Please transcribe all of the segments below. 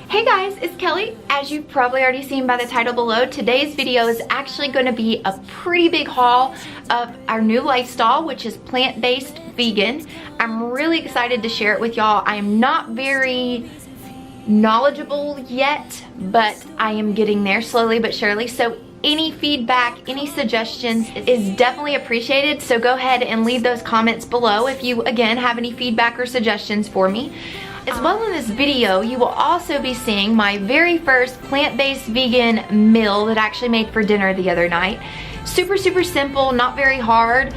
Hey guys, it's Kelly. As you've probably already seen by the title below, today's video is actually going to be a pretty big haul of our new lifestyle, which is plant-based vegan. I'm really excited to share it with y'all. I am not very knowledgeable yet, but I am getting there slowly but surely. So any feedback, any suggestions is definitely appreciated. So go ahead and leave those comments below if you, again, have any feedback or suggestions for me. As well, in this video, you will also be seeing my very first plant-based vegan meal that I actually made for dinner the other night. Super simple, not very hard.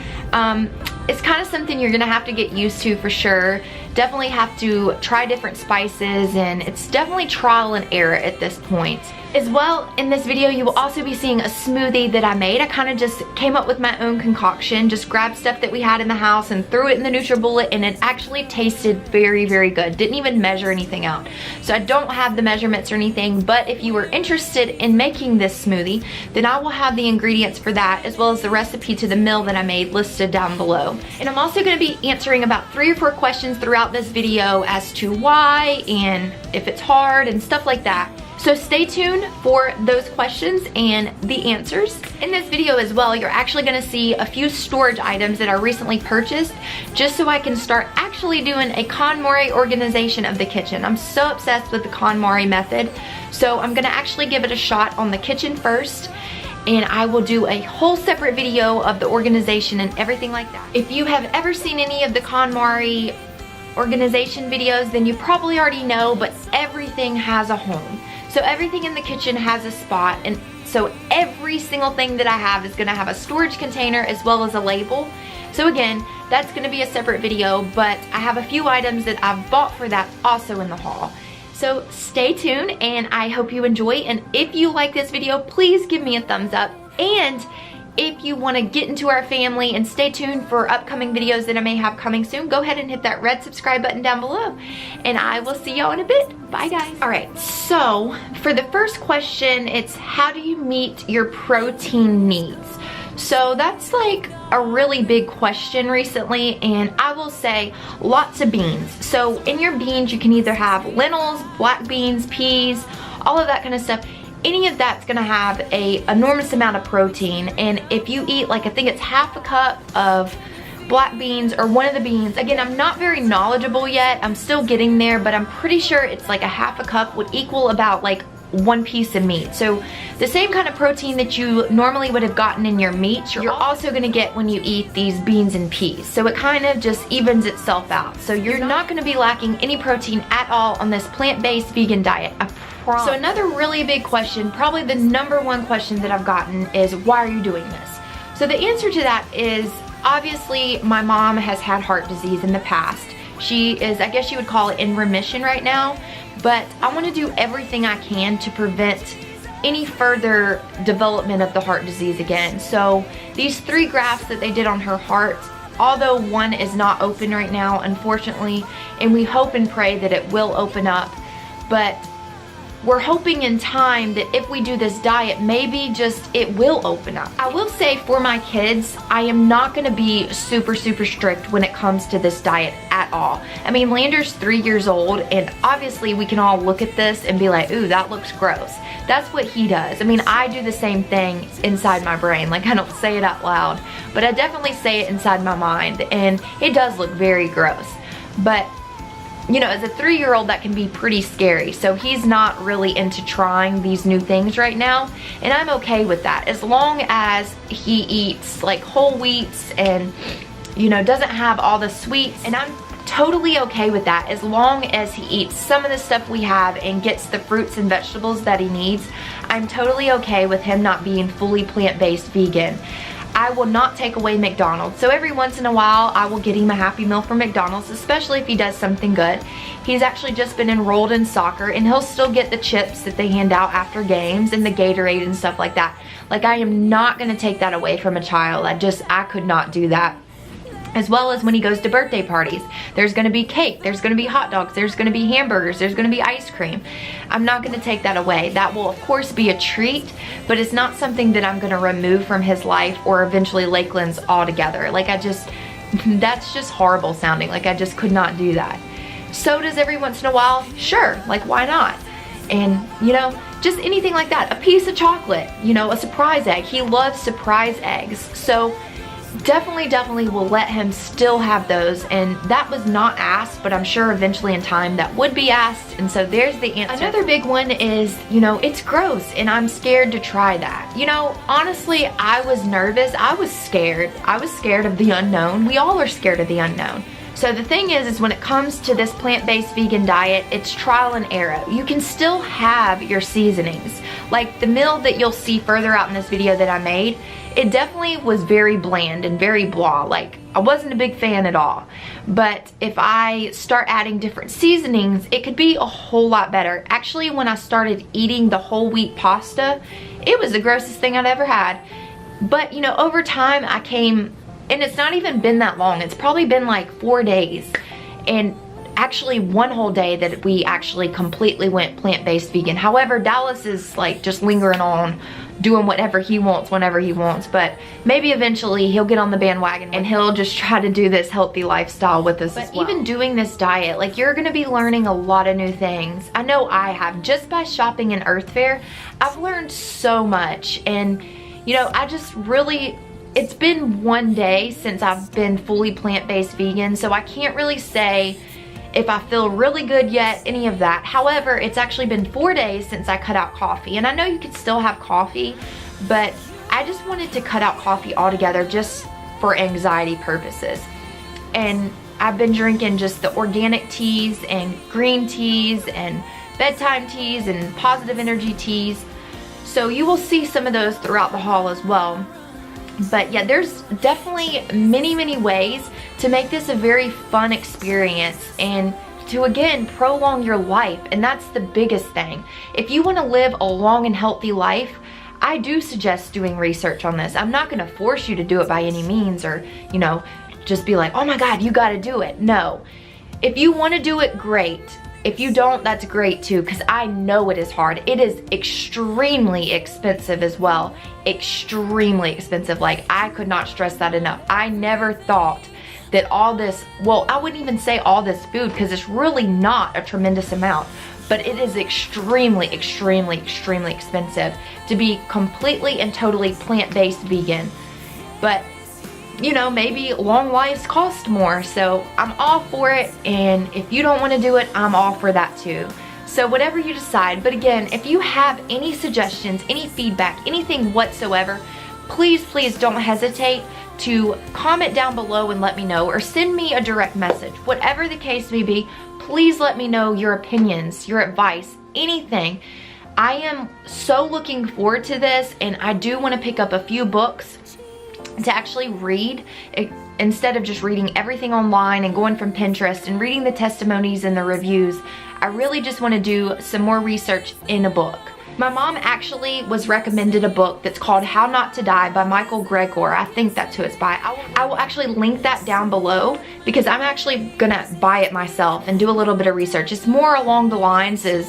It's kind of something you're gonna have to get used to for sure. Definitely have to try different spices, and it's definitely trial and error at this point. As well, in this video, you will also be seeing a smoothie that I made. I kind of just came up with my own concoction, just grabbed stuff that we had in the house and threw it in the NutriBullet, and it actually tasted very good. Didn't even measure anything out. So I don't have the measurements or anything, but if you were interested in making this smoothie, then I will have the ingredients for that, as well as the recipe to the meal that I made listed down below. And I'm also going to be answering about 3 or 4 questions throughout this video as to why and if it's hard and stuff like that. So stay tuned for those questions and the answers. In this video as well, you're actually gonna see a few storage items that I recently purchased, just so I can start actually doing a KonMari organization of the kitchen. I'm so obsessed with the KonMari method. So I'm gonna actually give it a shot on the kitchen first, and I will do a whole separate video of the organization and everything like that. If you have ever seen any of the KonMari organization videos, then you probably already know, but everything has a home. So everything in the kitchen has a spot, and so every single thing that I have is gonna have a storage container as well as a label. So again, that's gonna be a separate video, but I have a few items that I've bought for that also in the haul. So stay tuned, and I hope you enjoy, and if you like this video, please give me a thumbs up. And if you want to get into our family and stay tuned for upcoming videos that I may have coming soon, go ahead and hit that red subscribe button down below, and I will see y'all in a bit. Bye guys. Alright, so for the first question, it's how do you meet your protein needs? So that's like a really big question recently, and I will say lots of beans. So in your beans, you can either have lentils, black beans, peas, all of that kind of stuff. Any of that's gonna have a enormous amount of protein, and if you eat, like, I think it's half a cup of black beans or one of the beans, again, I'm not very knowledgeable yet, I'm still getting there, but I'm pretty sure it's like a half a cup would equal about like 1 piece of meat. So the same kind of protein that you normally would have gotten in your meat, you're also gonna get when you eat these beans and peas. So it kind of just evens itself out. So you're not gonna be lacking any protein at all on this plant-based vegan diet. So another really big question, probably the #1 question that I've gotten, is why are you doing this? So the answer to that is, obviously my mom has had heart disease in the past. She is, I guess you would call it, in remission right now, but I want to do everything I can to prevent any further development of the heart disease again. So these 3 grafts that they did on her heart, although one is not open right now, unfortunately, and we hope and pray that it will open up, but we're hoping in time that if we do this diet, maybe just it will open up. I will say for my kids, I am not gonna be super strict when it comes to this diet at all. I mean, Lander's 3 years old, and obviously we can all look at this and be like, ooh, that looks gross. That's what he does. I mean, I do the same thing inside my brain. Like, I don't say it out loud, but I definitely say it inside my mind, and it does look very gross. But you know, as a 3-year-old, that can be pretty scary. So he's not really into trying these new things right now, and I'm okay with that as long as he eats like whole wheats and, you know, doesn't have all the sweets. And I'm totally okay with that as long as he eats some of the stuff we have and gets the fruits and vegetables that he needs. I'm totally okay with him not being fully plant-based vegan. I will not take away McDonald's. So every once in a while, I will get him a Happy Meal from McDonald's, especially if he does something good. He's actually just been enrolled in soccer, and he'll still get the chips that they hand out after games and the Gatorade and stuff like that. Like, I am not gonna take that away from a child. I could not do that. As well as when he goes to birthday parties. There's gonna be cake, there's gonna be hot dogs, there's gonna be hamburgers, there's gonna be ice cream. I'm not gonna take that away. That will of course be a treat, but it's not something that I'm gonna remove from his life or eventually Lakeland's altogether. Like, that's just horrible sounding. Like, I just could not do that. Sodas every once in a while, sure, like, why not? and you know, just anything like that. A piece of chocolate, you know, a surprise egg. He loves surprise eggs. So definitely will let him still have those, and that was not asked, but I'm sure eventually in time that would be asked, and so there's the answer. Another big one is, you know, it's gross and I'm scared to try that. You know, honestly, I was nervous. I was scared of the unknown. We all are scared of the unknown. So the thing is when it comes to this plant-based vegan diet, it's trial and error. You can still have your seasonings. Like the meal that you'll see further out in this video that I made, it definitely was very bland and very blah. Like, I wasn't a big fan at all. But if I start adding different seasonings, it could be a whole lot better. Actually, when I started eating the whole wheat pasta, it was the grossest thing I'd ever had. But, you know, over time I came, and it's not even been that long. It's probably been like 4 days. And actually one whole day that we actually completely went plant-based vegan. However, Dallas is like just lingering on, doing whatever he wants whenever he wants, but maybe eventually he'll get on the bandwagon and he'll just try to do this healthy lifestyle with us as well. Even doing this diet, like, you're gonna be learning a lot of new things. I know I have. Just by shopping in Earth Fare, I've learned so much. And you know, I just really, it's been 1 day since I've been fully plant-based vegan, so I can't really say if I feel really good yet, any of that. However, it's actually been 4 days since I cut out coffee, and I know you can still have coffee, but I just wanted to cut out coffee altogether just for anxiety purposes. And I've been drinking just the organic teas and green teas and bedtime teas and positive energy teas. So you will see some of those throughout the haul as well. But yeah, there's definitely many ways to make this a very fun experience and to, again, prolong your life. And that's the biggest thing. If you want to live a long and healthy life, I do suggest doing research on this. I'm not going to force you to do it by any means, or, you know, just be like, oh my God, you got to do it. No. If you want to do it, great. If you don't, that's great too, because I know it is hard. It is extremely expensive as well. Extremely expensive. Like, I could not stress that enough. I never thought that all this, well, I wouldn't even say all this food, because it's really not a tremendous amount, but it is extremely expensive to be completely and totally plant-based vegan. But you know, maybe long lives cost more, so I'm all for it. And if you don't want to do it, I'm all for that too. So whatever you decide. But again, if you have any suggestions, any feedback, anything whatsoever, please don't hesitate to comment down below and let me know, or send me a direct message. Whatever the case may be, please let me know your opinions, your advice, anything. I am so looking forward to this, and I do want to pick up a few books to actually read, instead of just reading everything online and going from Pinterest and reading the testimonies and the reviews. I really just want to do some more research in a book. My mom actually was recommended a book that's called How Not to Die by Michael Gregor. I think that's who it's by. I will actually link that down below, because I'm actually gonna buy it myself and do a little bit of research. It's more along the lines as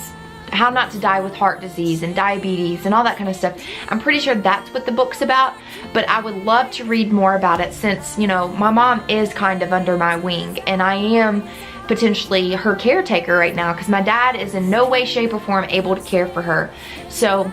how not to die with heart disease and diabetes and all that kind of stuff. I'm pretty sure that's what the book's about, but I would love to read more about it, since, you know, my mom is kind of under my wing, and I am potentially her caretaker right now, because my dad is in no way, shape, or form able to care for her. So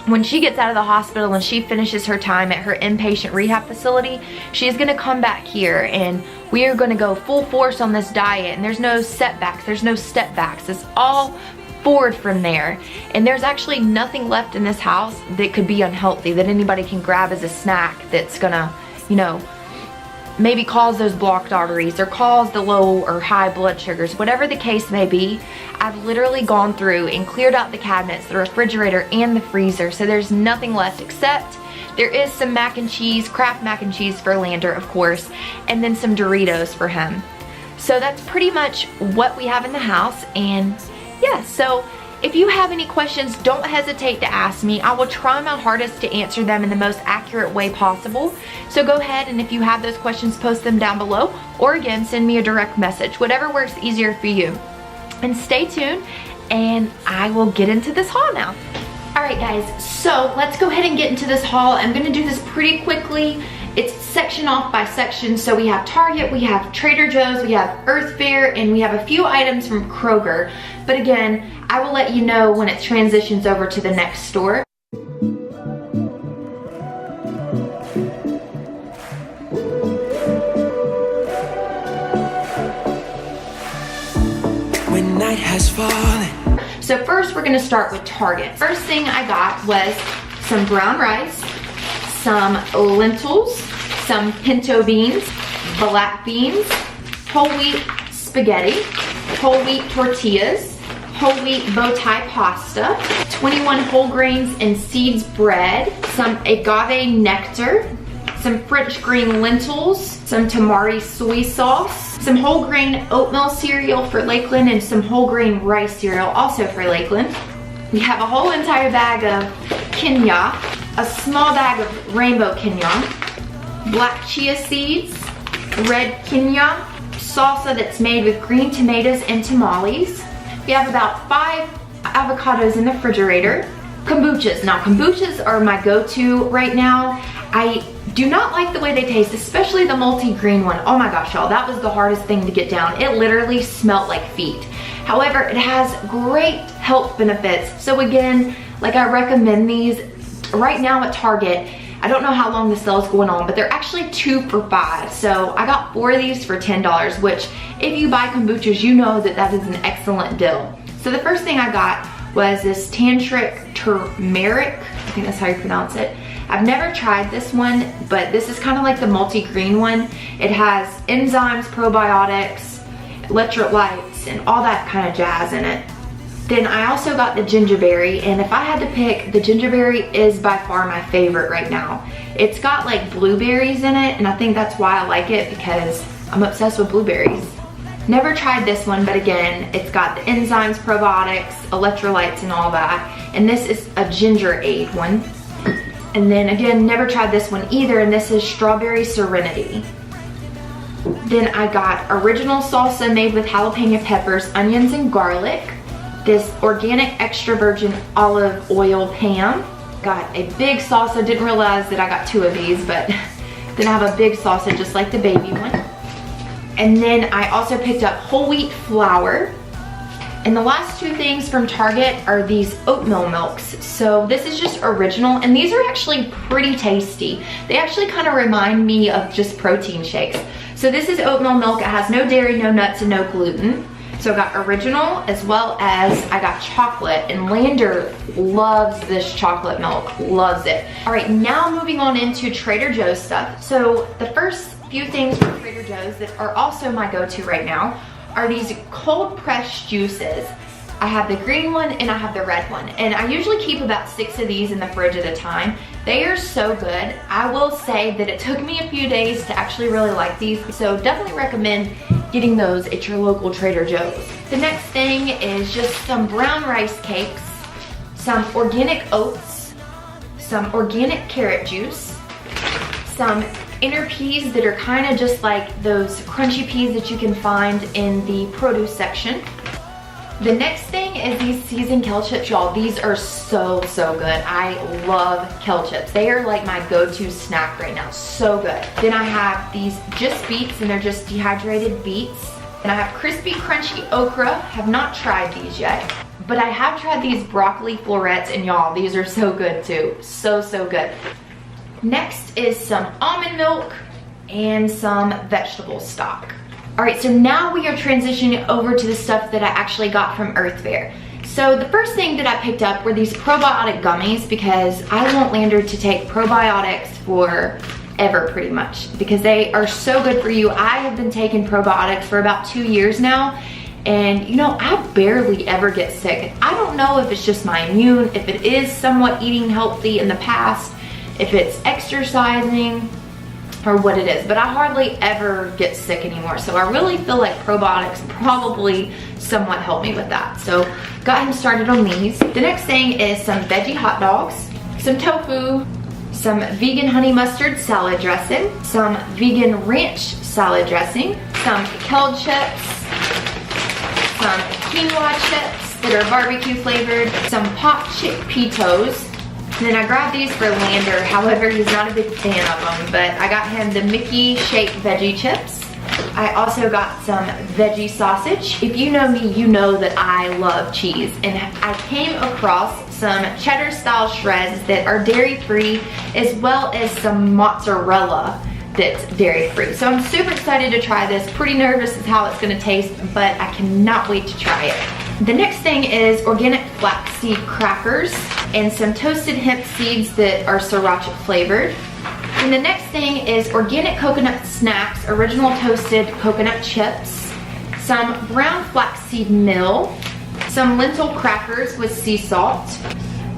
when she gets out of the hospital and she finishes her time at her inpatient rehab facility, she's gonna come back here, and we are gonna go full force on this diet, and there's no setbacks, there's no step backs. It's all forward from there. And there's actually nothing left in this house that could be unhealthy, that anybody can grab as a snack, that's gonna, you know, maybe cause those blocked arteries or cause the low or high blood sugars. Whatever the case may be, I've literally gone through and cleared out the cabinets, the refrigerator, and the freezer, so there's nothing left, except there is some mac and cheese, Kraft mac and cheese for Lander, of course, and then some Doritos for him. So that's pretty much what we have in the house. And yeah, so if you have any questions, don't hesitate to ask me. I will try my hardest to answer them in the most accurate way possible. So go ahead, and if you have those questions, post them down below, or again, send me a direct message, whatever works easier for you. And stay tuned, and I will get into this haul now. Alright guys, so let's go ahead and get into this haul. I'm gonna do this pretty quickly. It's section off by section. So we have Target, we have Trader Joe's, we have Earth Fare, and we have a few items from Kroger. But again, I will let you know when it transitions over to the next store. When night has fallen. So first we're gonna start with Target. First thing I got was some brown rice, some lentils, some pinto beans, black beans, whole wheat spaghetti, whole wheat tortillas, whole wheat bow tie pasta, 21 whole grains and seeds bread, some agave nectar, some French green lentils, some tamari soy sauce, some whole grain oatmeal cereal for Lakeland, and some whole grain rice cereal also for Lakeland. We have a whole entire bag of quinoa, a small bag of rainbow quinoa, black chia seeds, red quinoa, salsa that's made with green tomatoes and tamales. We have about 5 avocados in the refrigerator. Kombuchas. Now kombuchas are my go-to right now. I do not like the way they taste, especially the multi-green one. Oh my gosh, y'all, that was the hardest thing to get down. It literally smelled like feet. However, it has great health benefits. So again, like I recommend these right now at Target. I don't know how long the sale is going on, but they're actually 2 for $5. So I got 4 of these for $10, which if you buy kombuchas, you know that that is an excellent deal. So the first thing I got was this tantric turmeric. I think that's how you pronounce it. I've never tried this one, but this is kind of like the multi-green one. It has enzymes, probiotics, electrolytes, and all that kind of jazz in it. Then I also got the gingerberry, and if I had to pick, the gingerberry is by far my favorite right now. It's got like blueberries in it, and I think that's why I like it, because I'm obsessed with blueberries. Never tried this one, but again, it's got the enzymes, probiotics, electrolytes, and all that. And this is a ginger aid one. And then again, never tried this one either, and this is Strawberry Serenity. Then I got original salsa made with jalapeno peppers, onions, and garlic. This organic extra virgin olive oil Pam. Got a big salsa, didn't realize that I got 2 of these, but then I have a big salsa just like the baby one. And then I also picked up whole wheat flour. And the last 2 things from Target are these oatmeal milks. So this is just original, and these are actually pretty tasty. They actually kind of remind me of just protein shakes. So this is oatmeal milk. It has no dairy, no nuts, and no gluten. So I got original as well as I got chocolate, and Lander loves this chocolate milk, loves it. All right, now moving on into Trader Joe's stuff. So the first few things from Trader Joe's that are also my go-to right now are these cold pressed juices. I have the green one and I have the red one, and I usually keep about 6 of these in the fridge at a time. They are so good. I will say that it took me a few days to actually really like these, so definitely recommend getting those at your local Trader Joe's. The next thing is just some brown rice cakes, some organic oats, some organic carrot juice, some inner peas that are kind of just like those crunchy peas that you can find in the produce section. The next thing is these seasoned kale chips, y'all. These are so good. I love kale chips. They are like my go-to snack right now. So good. Then I have these just beets, and they're just dehydrated beets. And I have crispy crunchy okra. Have not tried these yet, but I have tried these broccoli florets, and y'all, these are so good too. So good. Next is some almond milk and some vegetable stock. All right, so now we are transitioning over to the stuff that I actually got from Earth Fare. So the first thing that I picked up were these probiotic gummies, because I want Lander to take probiotics forever pretty much, because they are so good for you. I have been taking probiotics for about 2 years now, and you know, I barely ever get sick. I don't know if it's just my immune, if it is somewhat eating healthy in the past, if it's exercising, or what it is, but I hardly ever get sick anymore. So I really feel like probiotics probably somewhat help me with that. So got him started on these. The next thing is some veggie hot dogs, some tofu, some vegan honey mustard salad dressing, some vegan ranch salad dressing, some kale chips, some quinoa chips that are barbecue flavored, some popped chickpea toes. And then I grabbed these for Lander, however, he's not a big fan of them, but I got him the Mickey shaped veggie chips. I also got some veggie sausage. If you know me, you know that I love cheese. And I came across some cheddar style shreds that are dairy free, as well as some mozzarella that's dairy free. So I'm super excited to try this. Pretty nervous as how it's gonna taste, but I cannot wait to try it. The next thing is organic flaxseed crackers and some toasted hemp seeds that are sriracha flavored. And the next thing is organic coconut snacks, original toasted coconut chips, some brown flaxseed meal, some lentil crackers with sea salt,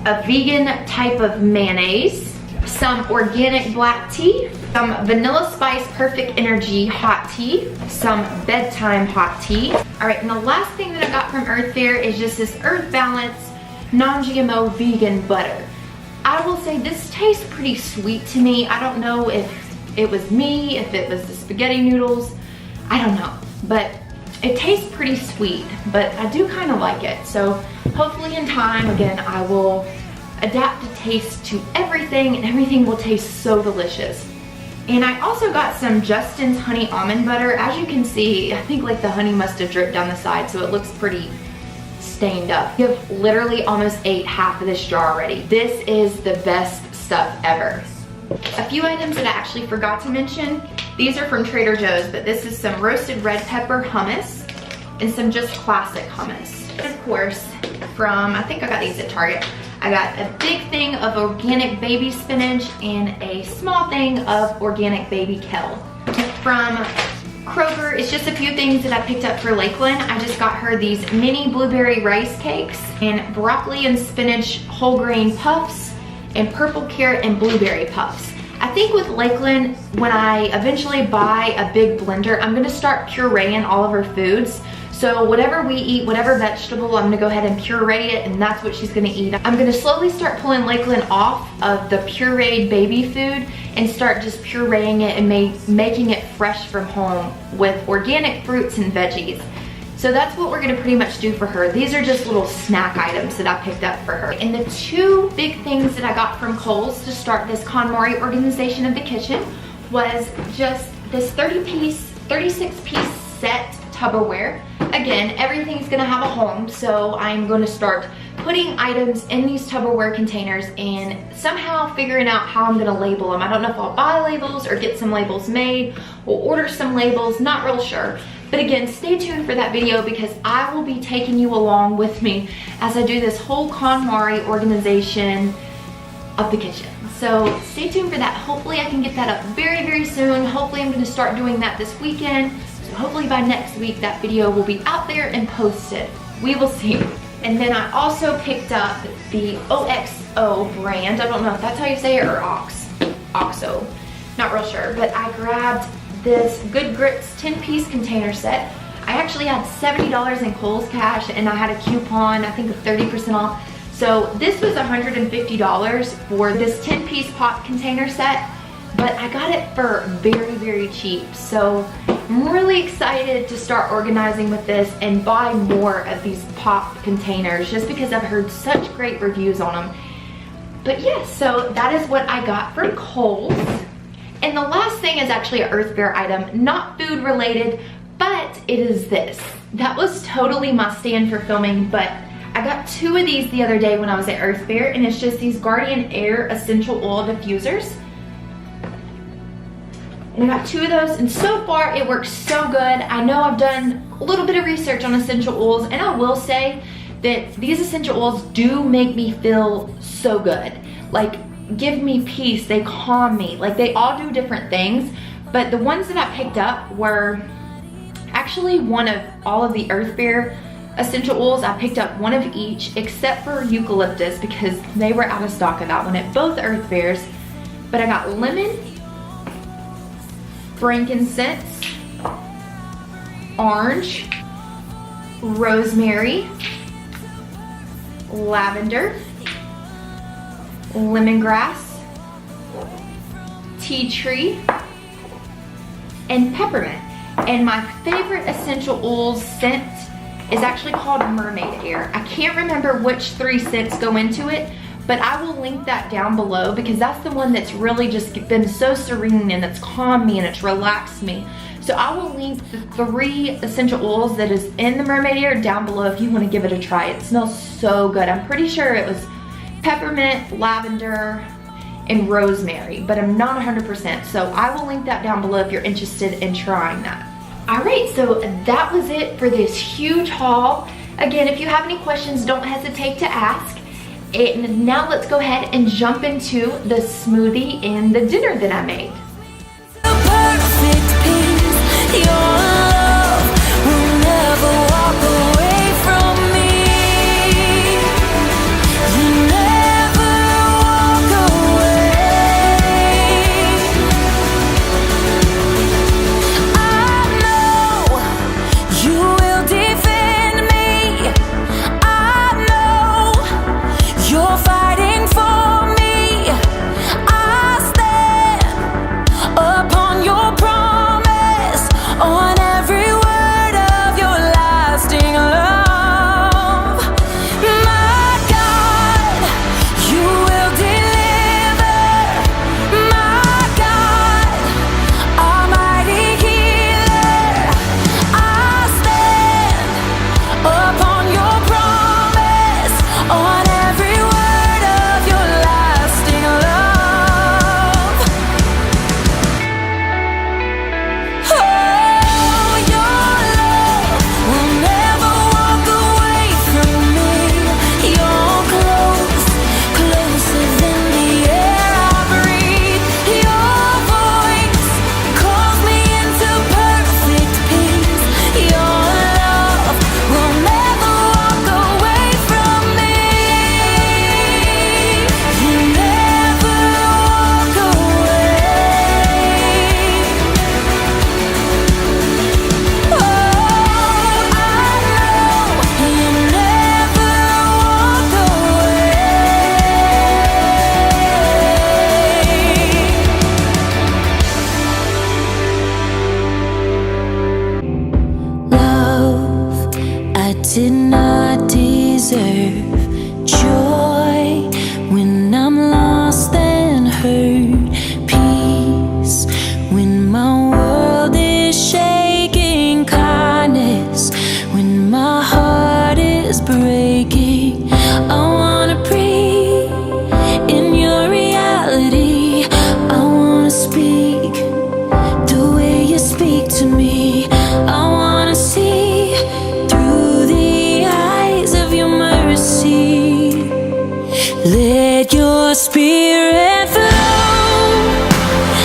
a vegan type of mayonnaise, some organic black tea, some vanilla spice perfect energy hot tea, some bedtime hot tea. All right, and the last thing that I got from Earth Fare is just this Earth Balance non-GMO vegan butter. I will say this tastes pretty sweet to me. I don't know if it was me, if it was the spaghetti noodles, I don't know. But it tastes pretty sweet, but I do kind of like it. So hopefully in time, again, I will adapt the taste to everything and everything will taste so delicious. And I also got some Justin's honey almond butter. As you can see, I think like the honey must have dripped down the side, so it looks pretty stained up. You have literally almost ate half of this jar already. This is the best stuff ever. A few items that I actually forgot to mention. These are from Trader Joe's, but this is some roasted red pepper hummus and some just classic hummus. And of course, from, I think I got these at Target, I got a big thing of organic baby spinach and a small thing of organic baby kale. From Kroger, it's just a few things that I picked up for Lakeland. I just got her these mini blueberry rice cakes and broccoli and spinach whole grain puffs and purple carrot and blueberry puffs. I think with Lakeland, when I eventually buy a big blender, I'm gonna start pureeing all of her foods. So whatever we eat, whatever vegetable, I'm gonna go ahead and puree it, and that's what she's gonna eat. I'm gonna slowly start pulling Lakeland off of the pureed baby food and start just pureeing it and making it fresh from home with organic fruits and veggies. So that's what we're gonna pretty much do for her. These are just little snack items that I picked up for her. And the two big things that I got from Kohl's to start this KonMari organization of the kitchen was just this 36-piece set Tupperware. Again, everything's gonna have a home, so I'm gonna start putting items in these Tupperware containers and somehow figuring out how I'm gonna label them. I don't know if I'll buy labels or get some labels made or order some labels, not real sure. But again, stay tuned for that video because I will be taking you along with me as I do this whole KonMari organization of the kitchen. So stay tuned for that. Hopefully I can get that up very, very soon. Hopefully I'm gonna start doing that this weekend. So hopefully by next week that video will be out there and posted. We will see. And then I also picked up the OXO brand. I don't know if that's how you say it, or OXO. Not real sure, but I grabbed this Good Grits 10-piece container set. I actually had $70 in Kohl's cash and I had a coupon, I think of 30% off. So this was $150 for this 10-piece pot container set, but I got it for very, very cheap. So I'm really excited to start organizing with this and buy more of these pop containers just because I've heard such great reviews on them. But yes, so that is what I got from Kohl's. And the last thing is actually an Earth Fare item, not food related, but it is this. That was totally my stand for filming, but I got two of these the other day when I was at Earth Fare, and it's just these Guardian Air Essential Oil Diffusers. And I got two of those, and so far it works so good. I know I've done a little bit of research on essential oils, and I will say that these essential oils do make me feel so good. Like, give me peace, they calm me. Like, they all do different things, but the ones that I picked up were actually one of all of the Earth Fare essential oils. I picked up one of each except for eucalyptus because they were out of stock of that one at both Earth Fairs. But I got lemon, frankincense, orange, rosemary, lavender, lemongrass, tea tree, and peppermint. And my favorite essential oils scent is actually called Mermaid Air. I can't remember which 3 scents go into it, but I will link that down below because that's the one that's really just been so serene and it's calmed me and it's relaxed me. So I will link the 3 essential oils that is in the Mermaid Air down below if you want to give it a try. It smells so good. I'm pretty sure it was peppermint, lavender, and rosemary, but I'm not 100%. So I will link that down below if you're interested in trying that. All right, so that was it for this huge haul. Again, if you have any questions, don't hesitate to ask. And now let's go ahead and jump into the smoothie and the dinner that I made. Your love will never walk away from me. You never walk away. I know you will defend me. I know you're fighting for me. I stand upon your promise. On every word of your lasting love, my God, you will deliver, my God, almighty healer. I stand upon your promise, on every word of your lasting love. Oh. Did not deserve joy when I'm lost and hurt, peace when my world is shaking, kindness when my heart is breaking. I wanna breathe in your reality. I wanna speak the way you speak to me. I wanna see let your spirit flow,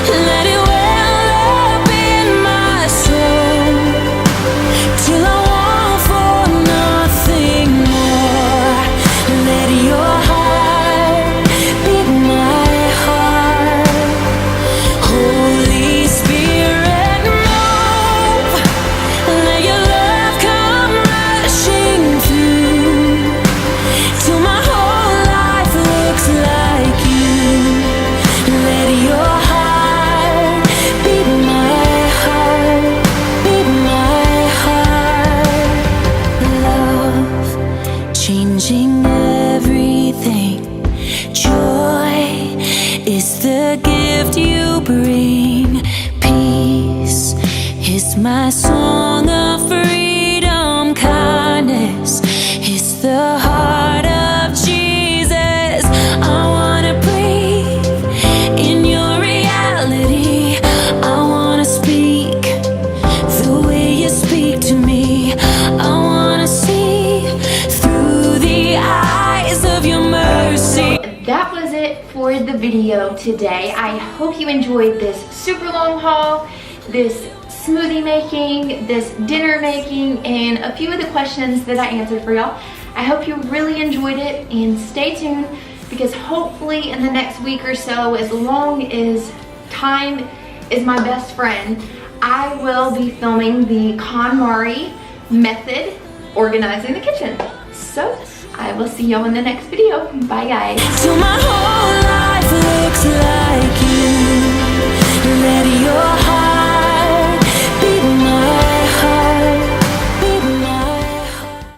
let it well up in my soul, till I want for nothing more. Let your heart beat my heart. Holy Spirit move, let your love come rushing through, till my whole life looks like you. Let your heart beat my heart, beat my heart. Love changing everything. Joy is the gift you bring. Peace is my song of freedom. Kindness is the heart of Jesus. I wanna breathe in your reality. I wanna speak the way you speak to me. I wanna see through the eyes of your mercy. That was it for the video today. I hope you enjoyed this super long haul, this smoothie making, this dinner making, and a few of the questions that I answered for y'all. I hope you really enjoyed it, and stay tuned because hopefully in the next week or so, as long as time is my best friend, I will be filming the KonMari method organizing the kitchen. So I will see y'all in the next video. Bye guys. Till my whole life looks like